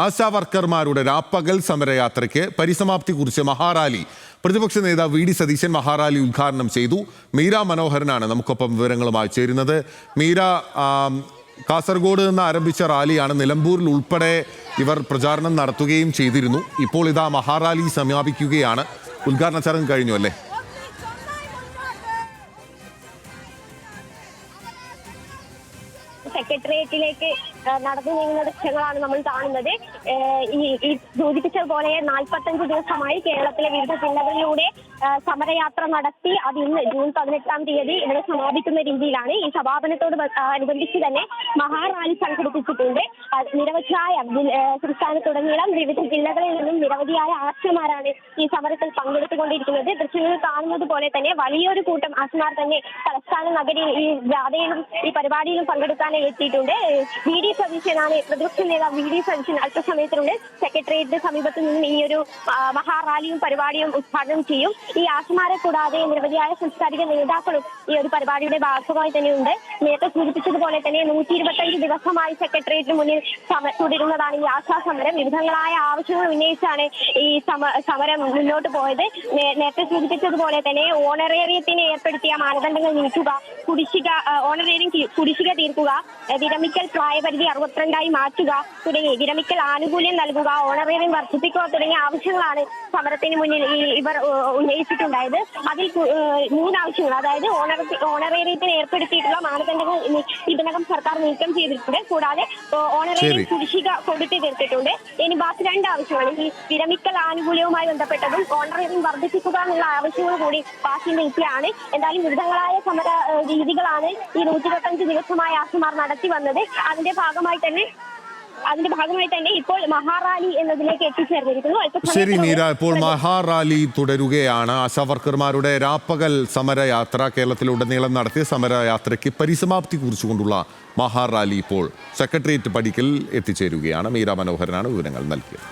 ആശാ വർക്കർമാരുടെ രാപ്പകൽ സമരയാത്രയ്ക്ക് പരിസമാപ്തി കുറിച്ച് മഹാറാലി പ്രതിപക്ഷ നേതാവ് വി ഡി സതീശൻ മഹാറാലി ഉദ്ഘാടനം ചെയ്തു. മീര മനോഹരനാണ് നമുക്കൊപ്പം വിവരങ്ങളുമായി ചേരുന്നത്. മീര, കാസർഗോഡ് നിന്ന് ആരംഭിച്ച റാലിയാണ്. നിലമ്പൂരിൽ ഉൾപ്പെടെ ഇവർ പ്രചാരണം നടത്തുകയും ചെയ്തിരുന്നു. ഇപ്പോൾ ഇതാ മഹാറാലി സമാപിക്കുകയാണ്. ഉദ്ഘാടന ചടങ്ങ് കഴിഞ്ഞു അല്ലേ? സെക്രട്ടേറിയറ്റിലേക്ക് നടന്നു നീങ്ങുന്ന ദൃശ്യങ്ങളാണ് നമ്മൾ കാണുന്നത്. ഈ സൂചിപ്പിച്ചതുപോലെ 45 ദിവസമായി കേരളത്തിലെ വിവിധ ജില്ലകളിലൂടെ സമരയാത്ര നടത്തി അത് ഇന്ന് ജൂൺ 18-ാം തീയതി ഇവിടെ സമാപിക്കുന്ന രീതിയിലാണ്. ഈ സമാപനത്തോട് അനുബന്ധിച്ച് തന്നെ മഹാറാലി സംഘടിപ്പിച്ചിട്ടുണ്ട്. നിരവധിയായ സംസ്ഥാനത്തുടനീളം വിവിധ ജില്ലകളിൽ നിന്നും നിരവധിയായ ആശമാരാണ് ഈ സമരത്തിൽ പങ്കെടുത്തുകൊണ്ടിരിക്കുന്നത്. ദൃശ്യങ്ങളിൽ കാണുന്നത് പോലെ തന്നെ വലിയൊരു കൂട്ടം ആശമാർ തന്നെ തലസ്ഥാന നഗരിയിൽ ഈ ജാഥയിലും ഈ പരിപാടിയിലും പങ്കെടുക്കാൻ എത്തിയിട്ടുണ്ട്. വി ഡി സതീശനാണ് പ്രതിപക്ഷ നേതാവ് വി ഡി സതീശൻ അല്പസമയത്തിനുള്ളിൽ സെക്രട്ടേറിയറ്റിന് സമീപത്ത് നിന്നും ഈ ഒരു മഹാറാലിയും പരിപാടിയും ഉദ്ഘാടനം ചെയ്യും. ഈ ആശമാരെ കൂടാതെ നിരവധിയായ സാംസ്കാരിക നേതാക്കളും ഈ ഒരു പരിപാടിയുടെ ഭാഗമായി തന്നെയുണ്ട്. നേരത്തെ സൂചിപ്പിച്ചതുപോലെ തന്നെ 125 ദിവസമായി സെക്രട്ടേറിയറ്റിന് മുന്നിൽ തുടരുന്നതാണ് ഈ ആശാ സമരം. വിവിധങ്ങളായ ആവശ്യങ്ങൾ ഉന്നയിച്ചാണ് ഈ സമരം മുന്നോട്ട് പോയത്. നേരത്തെ സൂചിപ്പിച്ചതുപോലെ തന്നെ ഓണറേറിയത്തിന് ഏർപ്പെടുത്തിയ മാനദണ്ഡങ്ങൾ നീക്കുക, ഓണറേറിയം കുടിശ്ശിക തീർക്കുക, വിരമിക്കൽ പ്രായപരിധി 62ആയി മാറ്റുക തുടങ്ങി വിരമിക്കൽ ആനുകൂല്യം നൽകുക, ഓണറേറിയം വർദ്ധിപ്പിക്കുക തുടങ്ങിയ ആവശ്യങ്ങളാണ് സമരത്തിന് മുന്നിൽ ഇവർ ഉന്നയിച്ചിട്ടുണ്ടായത്. അതിൽ 3 ആവശ്യങ്ങൾ, അതായത് ഓണറേറിയത്തിന് ഏർപ്പെടുത്തിയിട്ടുള്ള മാനദണ്ഡങ്ങൾ ഇതിനകം സർക്കാർ നീക്കം ചെയ്തിട്ടുണ്ട്. കൂടാതെ ഓണറേറിയം കുടിശ്ശിക കൊടുത്തു തീർത്തിട്ടുണ്ട്. ഇനി ബാക്കി 2 ആവശ്യങ്ങൾ, ഈ വിരമിക്കൽ ആനുകൂല്യവുമായി ബന്ധപ്പെട്ടതും ഓണറേറിയം വർദ്ധിപ്പിക്കുക എന്നുള്ള ആവശ്യങ്ങൾ കൂടി ബാക്കി നിൽക്കുകയാണ്. എന്തായാലും വിവിധങ്ങളായ സമര രീതികളാണ് ഈ 125 ദിവസമായ ആശമാർ നടത്തി വന്നത്. അതിന്റെ ഭാഗമായി തന്നെ ഇപ്പോൾ മഹാറാലി എന്നതിലേക്ക് എത്തിച്ചേർന്നിരിക്കുന്നു. ശരി മീര, ഇപ്പോൾ മഹാറാലി തുടരുകയാണ്. ആശാവർക്കർമാരുടെ രാപ്പകൽ സമരയാത്ര കേരളത്തിലുടനീളം നടത്തിയ സമരയാത്രയ്ക്ക് പരിസമാപ്തി കുറിച്ചുകൊണ്ടുള്ള മഹാറാലി ഇപ്പോൾ സെക്രട്ടേറിയറ്റ് പടിക്കൽ എത്തിച്ചേരുകയാണ്. മീര മനോഹരനാണ് വിവരങ്ങൾ നൽകിയത്.